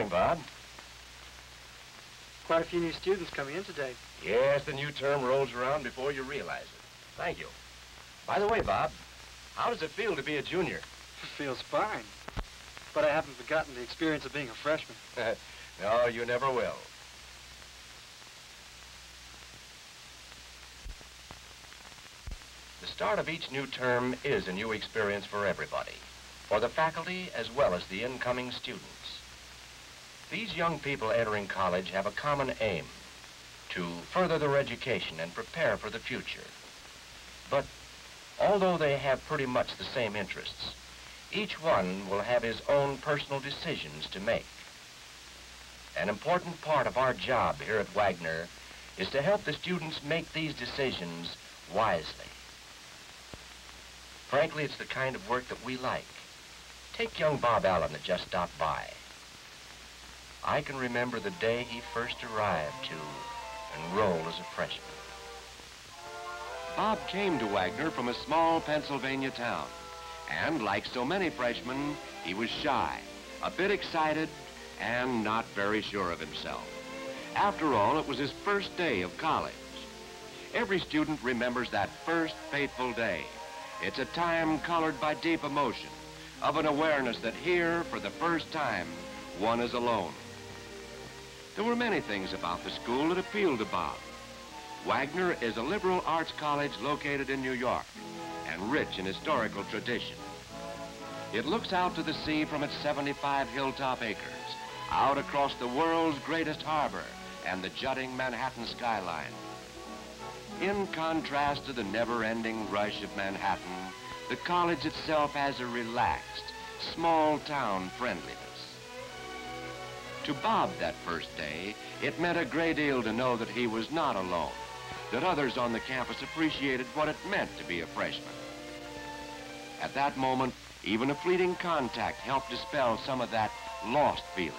morning, Bob. Quite a few new students coming in today. Yes, the new term rolls around before you realize it. Thank you. By the way, Bob, how does it feel to be a junior? It feels fine. But I haven't forgotten the experience of being a freshman. No, you never will. The start of each new term is a new experience for everybody, for the faculty as well as the incoming students. These young people entering college have a common aim, to further their education and prepare for the future. But although they have pretty much the same interests, each one will have his own personal decisions to make. An important part of our job here at Wagner is to help the students make these decisions wisely. Frankly, it's the kind of work that we like. Take young Bob Allen that just stopped by. I can remember the day he first arrived to enroll as a freshman. Bob came to Wagner from a small Pennsylvania town. And like so many freshmen, he was shy, a bit excited, and not very sure of himself. After all, it was his first day of college. Every student remembers that first fateful day. It's a time colored by deep emotion, of an awareness that here, for the first time, one is alone. There were many things about the school that appealed to Bob. Wagner is a liberal arts college located in New York and rich in historical tradition. It looks out to the sea from its 75 hilltop acres, out across the world's greatest harbor and the jutting Manhattan skyline. In contrast to the never-ending rush of Manhattan, the college itself has a relaxed, small-town friendliness. To Bob that first day, it meant a great deal to know that he was not alone, that others on the campus appreciated what it meant to be a freshman. At that moment, even a fleeting contact helped dispel some of that lost feeling.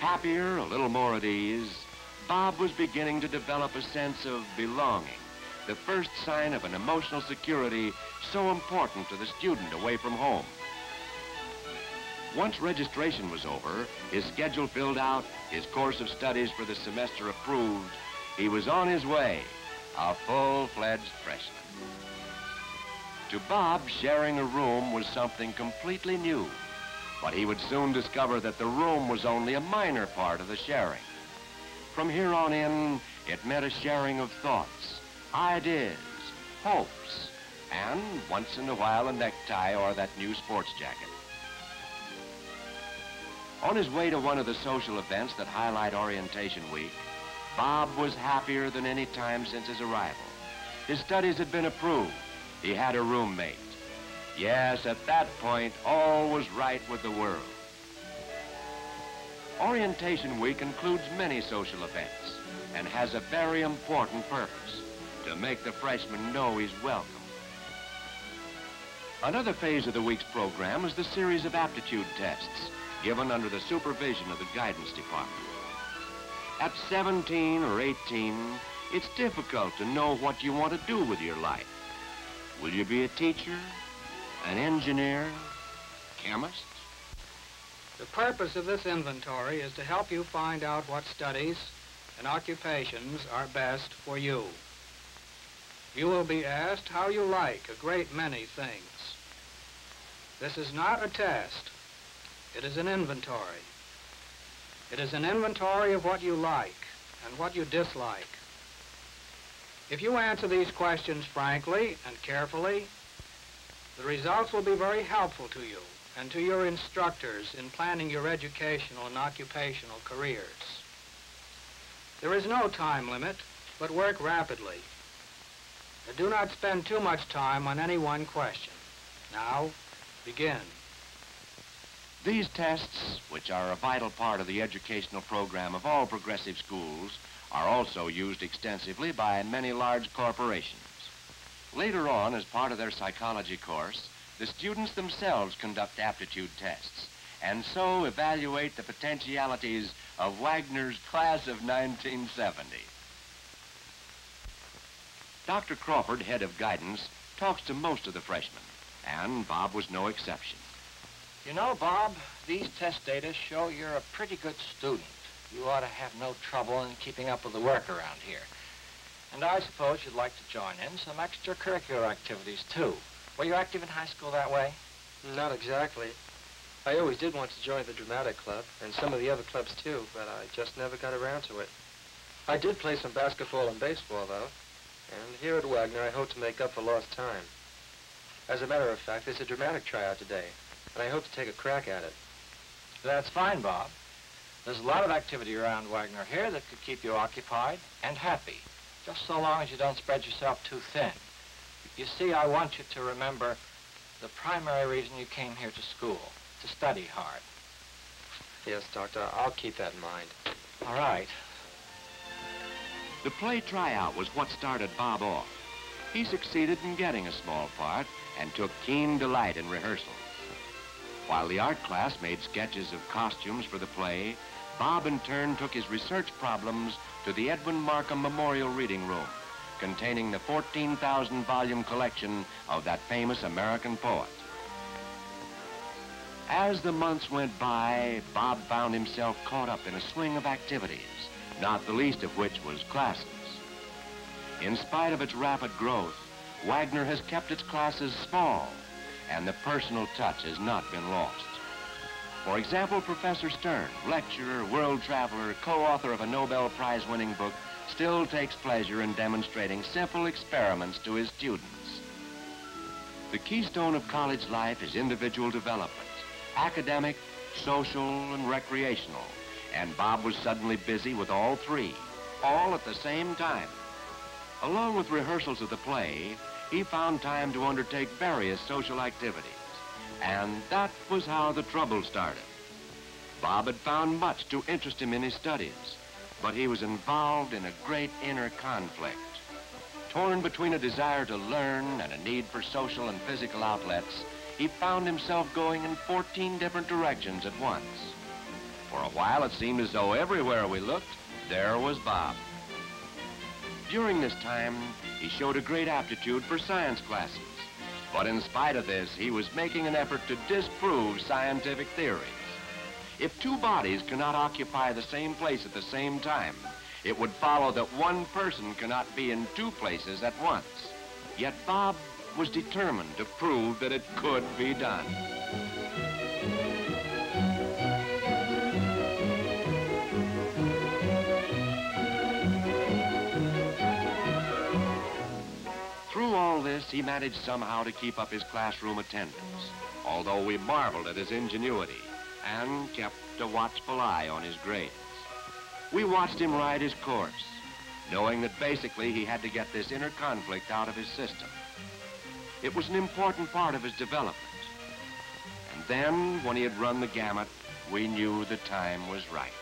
Happier, a little more at ease, Bob was beginning to develop a sense of belonging, the first sign of an emotional security so important to the student away from home. Once registration was over, his schedule filled out, his course of studies for the semester approved, he was on his way, a full-fledged freshman. To Bob, sharing a room was something completely new, but he would soon discover that the room was only a minor part of the sharing. From here on in, it meant a sharing of thoughts, ideas, hopes, and once in a while a necktie or that new sports jacket. On his way to one of the social events that highlight Orientation Week, Bob was happier than any time since his arrival. His studies had been approved. He had a roommate. Yes, at that point, all was right with the world. Orientation Week includes many social events and has a very important purpose, to make the freshman know he's welcome. Another phase of the week's program is the series of aptitude tests given under the supervision of the guidance department. At 17 or 18, it's difficult to know what you want to do with your life. Will you be a teacher, an engineer, chemist? The purpose of this inventory is to help you find out what studies and occupations are best for you. You will be asked how you like a great many things. This is not a test. It is an inventory. It is an inventory of what you like and what you dislike. If you answer these questions frankly and carefully, the results will be very helpful to you and to your instructors in planning your educational and occupational careers. There is no time limit, but work rapidly. And do not spend too much time on any one question. Now, begin. These tests, which are a vital part of the educational program of all progressive schools, are also used extensively by many large corporations. Later on, as part of their psychology course, the students themselves conduct aptitude tests and so evaluate the potentialities of Wagner's class of 1970. Dr. Crawford, head of guidance, talks to most of the freshmen, and Bob was no exception. You know, Bob, these test data show you're a pretty good student. You ought to have no trouble in keeping up with the work around here. And I suppose you'd like to join in some extracurricular activities, too. Were you active in high school that way? Not exactly. I always did want to join the dramatic club, and some of the other clubs too, but I just never got around to it. I did play some basketball and baseball, though, and here at Wagner I hope to make up for lost time. As a matter of fact, there's a dramatic tryout today, and I hope to take a crack at it. That's fine, Bob. There's a lot of activity around Wagner here that could keep you occupied and happy, just so long as you don't spread yourself too thin. You see, I want you to remember the primary reason you came here to school, to study hard. Yes, Doctor, I'll keep that in mind. All right. The play tryout was what started Bob off. He succeeded in getting a small part and took keen delight in rehearsals. While the art class made sketches of costumes for the play, Bob in turn took his research problems to the Edwin Markham Memorial Reading Room, containing the 14,000-volume collection of that famous American poet. As the months went by, Bob found himself caught up in a swing of activities, not the least of which was classes. In spite of its rapid growth, Wagner has kept its classes small, and the personal touch has not been lost. For example, Professor Stern, lecturer, world traveler, co-author of a Nobel Prize-winning book, still takes pleasure in demonstrating simple experiments to his students. The keystone of college life is individual development, academic, social, and recreational, and Bob was suddenly busy with all three, all at the same time. Along with rehearsals of the play, he found time to undertake various social activities, and that was how the trouble started. Bob had found much to interest him in his studies, but he was involved in a great inner conflict. Torn between a desire to learn and a need for social and physical outlets, he found himself going in 14 different directions at once. For a while, it seemed as though everywhere we looked, there was Bob. During this time, he showed a great aptitude for science classes. But in spite of this, he was making an effort to disprove scientific theories. If two bodies cannot occupy the same place at the same time, it would follow that one person cannot be in two places at once. Yet Bob was determined to prove that it could be done. Through all this, he managed somehow to keep up his classroom attendance, although we marveled at his ingenuity and kept a watchful eye on his grades. We watched him ride his course, knowing that basically he had to get this inner conflict out of his system. It was an important part of his development. And then, when he had run the gamut, we knew the time was right.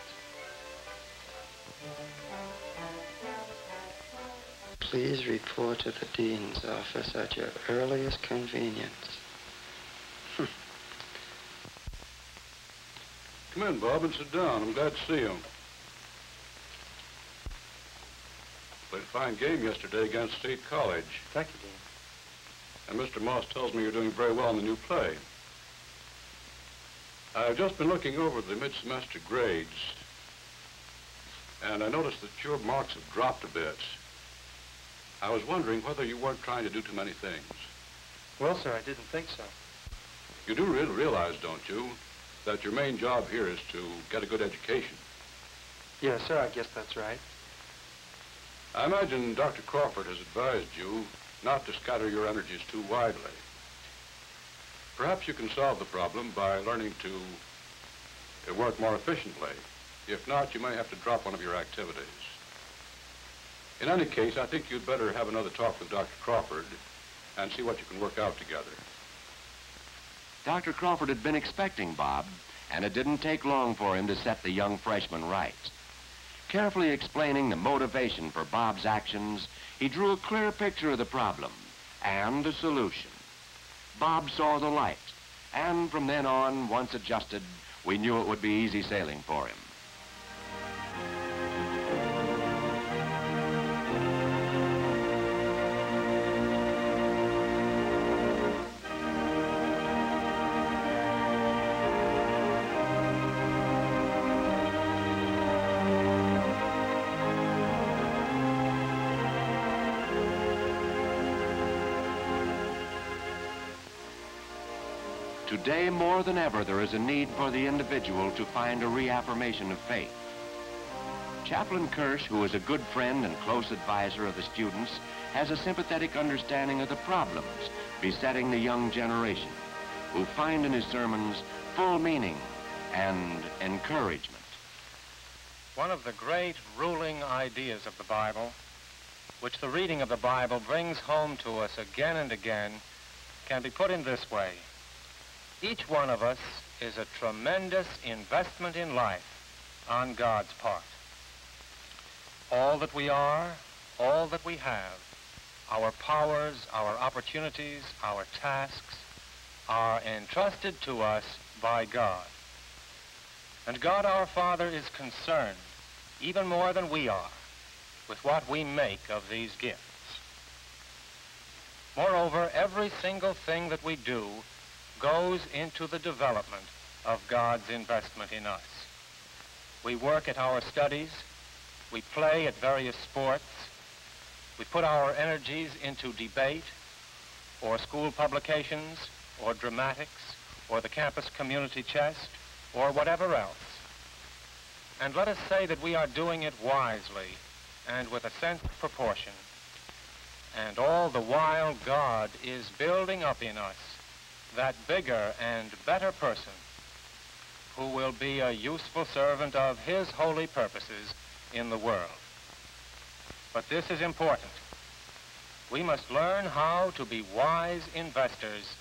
Please report to the dean's office at your earliest convenience. Come in, Bob, and sit down. I'm glad to see you. Played a fine game yesterday against State College. Thank you, Dean. And Mr. Moss tells me you're doing very well in the new play. I've just been looking over the mid-semester grades, and I noticed that your marks have dropped a bit. I was wondering whether you weren't trying to do too many things. Well, sir, I didn't think so. You do really realize, don't you, that your main job here is to get a good education? Yes, sir, I guess that's right. I imagine Dr. Crawford has advised you not to scatter your energies too widely. Perhaps you can solve the problem by learning to work more efficiently. If not, you may have to drop one of your activities. In any case, I think you'd better have another talk with Dr. Crawford and see what you can work out together. Dr. Crawford had been expecting Bob, and it didn't take long for him to set the young freshman right. Carefully explaining the motivation for Bob's actions, he drew a clear picture of the problem and a solution. Bob saw the light, and from then on, once adjusted, we knew it would be easy sailing for him. Today, more than ever, there is a need for the individual to find a reaffirmation of faith. Chaplain Kirsch, who is a good friend and close advisor of the students, has a sympathetic understanding of the problems besetting the young generation, who find in his sermons full meaning and encouragement. One of the great ruling ideas of the Bible, which the reading of the Bible brings home to us again and again, can be put in this way. Each one of us is a tremendous investment in life on God's part. All that we are, all that we have, our powers, our opportunities, our tasks, are entrusted to us by God. And God our Father is concerned, even more than we are, with what we make of these gifts. Moreover, every single thing that we do goes into the development of God's investment in us. We work at our studies, we play at various sports, we put our energies into debate, or school publications, or dramatics, or the campus community chest, or whatever else. And let us say that we are doing it wisely and with a sense of proportion. And all the while God is building up in us that bigger and better person who will be a useful servant of his holy purposes in the world. But this is important. We must learn how to be wise investors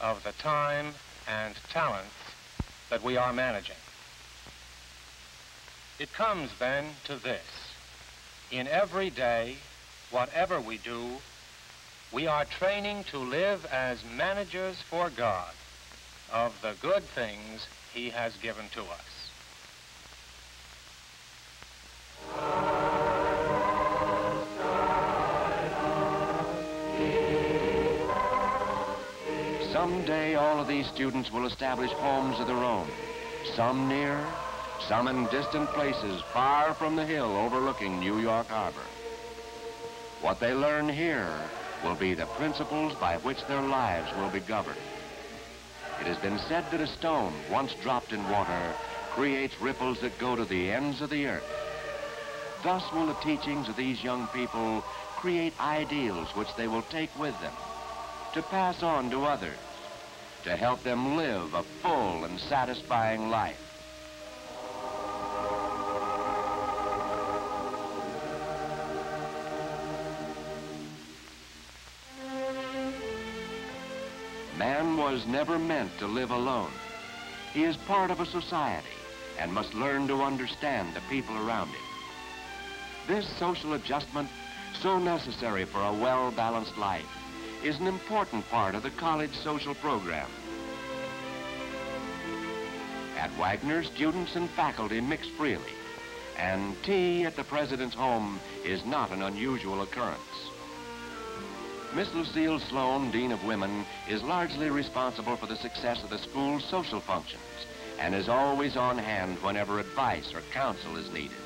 of the time and talents that we are managing. It comes then to this. In every day, whatever we do, we are training to live as managers for God of the good things he has given to us. Someday, all of these students will establish homes of their own, some near, some in distant places far from the hill overlooking New York Harbor. What they learn here will be the principles by which their lives will be governed. It has been said that a stone, once dropped in water, creates ripples that go to the ends of the earth. Thus will the teachings of these young people create ideals which they will take with them, to pass on to others, to help them live a full and satisfying life. Man was never meant to live alone. He is part of a society and must learn to understand the people around him. This social adjustment, so necessary for a well-balanced life, is an important part of the college social program. At Wagner, students and faculty mix freely, and tea at the president's home is not an unusual occurrence. Miss Lucille Sloan, Dean of Women, is largely responsible for the success of the school's social functions and is always on hand whenever advice or counsel is needed.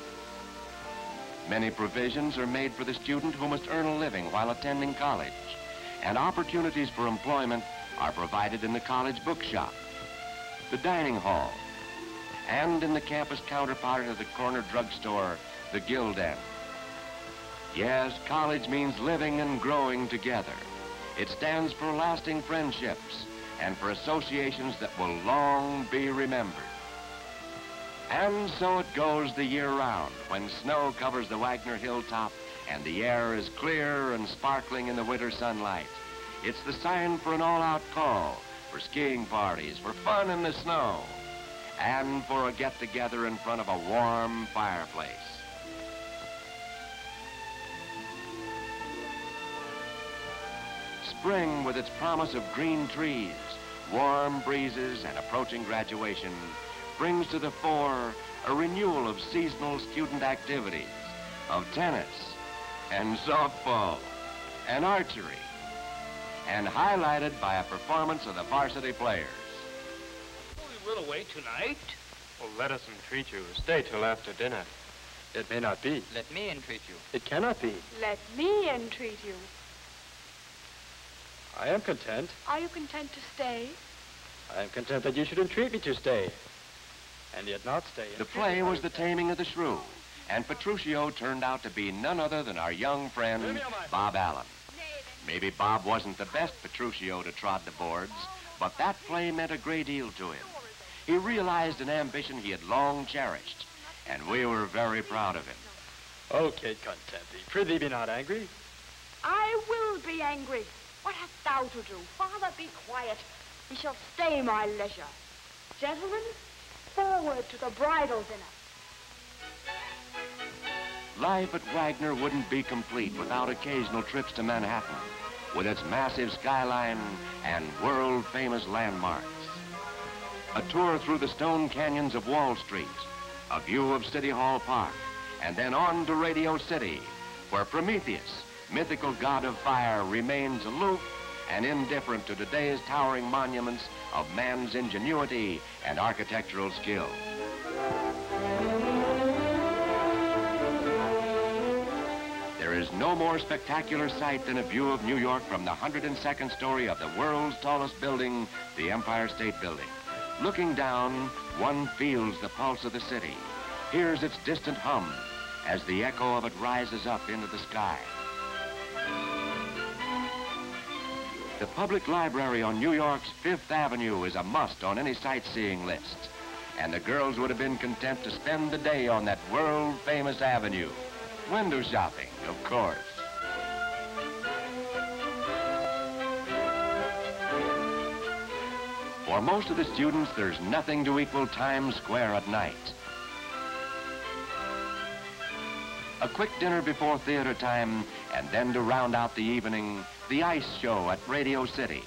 Many provisions are made for the student who must earn a living while attending college, and opportunities for employment are provided in the college bookshop, the dining hall, and in the campus counterpart of the corner drugstore, the Guild Inn. Yes, college means living and growing together. It stands for lasting friendships and for associations that will long be remembered. And so it goes the year round when snow covers the Wagner hilltop and the air is clear and sparkling in the winter sunlight. It's the sign for an all-out call, for skiing parties, for fun in the snow, and for a get-together in front of a warm fireplace. Spring, with its promise of green trees, warm breezes, and approaching graduation, brings to the fore a renewal of seasonal student activities, of tennis and softball and archery, and highlighted by a performance of the varsity players. We will away tonight. Well, let us entreat you. Stay till after dinner. It may not be. Let me entreat you. It cannot be. Let me entreat you. I am content. Are you content to stay? I am content that you should entreat me to stay. And yet not stay. The play was The Taming of the Shrew, and Petruchio turned out to be none other than our young friend, Bob Allen. Maybe Bob wasn't the best Petruchio to trod the boards, but that play meant a great deal to him. He realized an ambition he had long cherished, and we were very proud of him. Oh, Kate Contenti, prithee be not angry. I will be angry. What hast thou to do? Father, be quiet. We shall stay my leisure. Gentlemen, forward to the bridal dinner. Life at Wagner wouldn't be complete without occasional trips to Manhattan, with its massive skyline and world-famous landmarks. A tour through the stone canyons of Wall Street, a view of City Hall Park, and then on to Radio City, where Prometheus, mythical god of fire, remains aloof and indifferent to today's towering monuments of man's ingenuity and architectural skill. There is no more spectacular sight than a view of New York from the 102nd story of the world's tallest building, the Empire State Building. Looking down, one feels the pulse of the city, hears its distant hum as the echo of it rises up into the sky. The public library on New York's Fifth Avenue is a must on any sightseeing list, and the girls would have been content to spend the day on that world-famous avenue. Window shopping, of course. For most of the students, there's nothing to equal Times Square at night. A quick dinner before theater time, and then to round out the evening, the ice show at Radio City.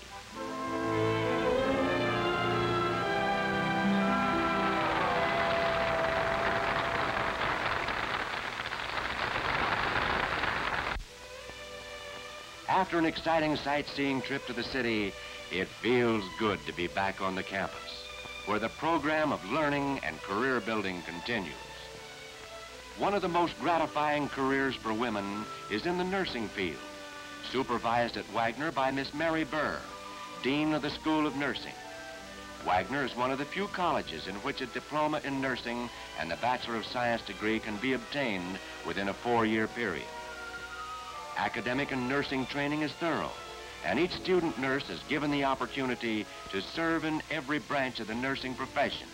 After an exciting sightseeing trip to the city, it feels good to be back on the campus, where the program of learning and career building continues. One of the most gratifying careers for women is in the nursing field, supervised at Wagner by Miss Mary Burr, Dean of the School of Nursing. Wagner is one of the few colleges in which a diploma in nursing and a Bachelor of Science degree can be obtained within a 4-year period. Academic and nursing training is thorough, and each student nurse is given the opportunity to serve in every branch of the nursing profession,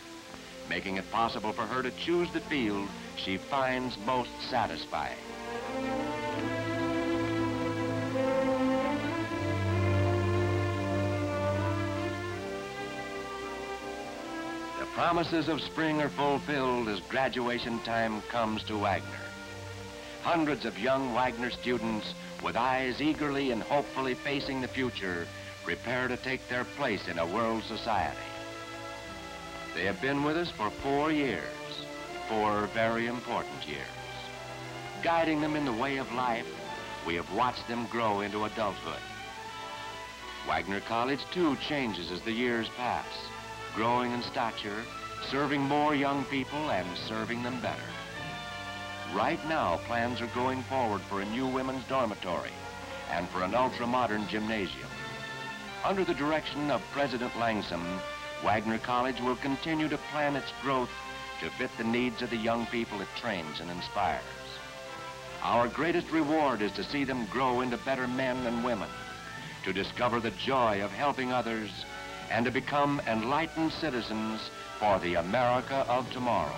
making it possible for her to choose the field she finds most satisfying. The promises of spring are fulfilled as graduation time comes to Wagner. Hundreds of young Wagner students, with eyes eagerly and hopefully facing the future, prepare to take their place in a world society. They have been with us for 4 years, 4 very important years. Guiding them in the way of life, we have watched them grow into adulthood. Wagner College, too, changes as the years pass, growing in stature, serving more young people, and serving them better. Right now, plans are going forward for a new women's dormitory and for an ultra-modern gymnasium. Under the direction of President Langsam, Wagner College will continue to plan its growth to fit the needs of the young people it trains and inspires. Our greatest reward is to see them grow into better men and women, to discover the joy of helping others, and to become enlightened citizens for the America of tomorrow.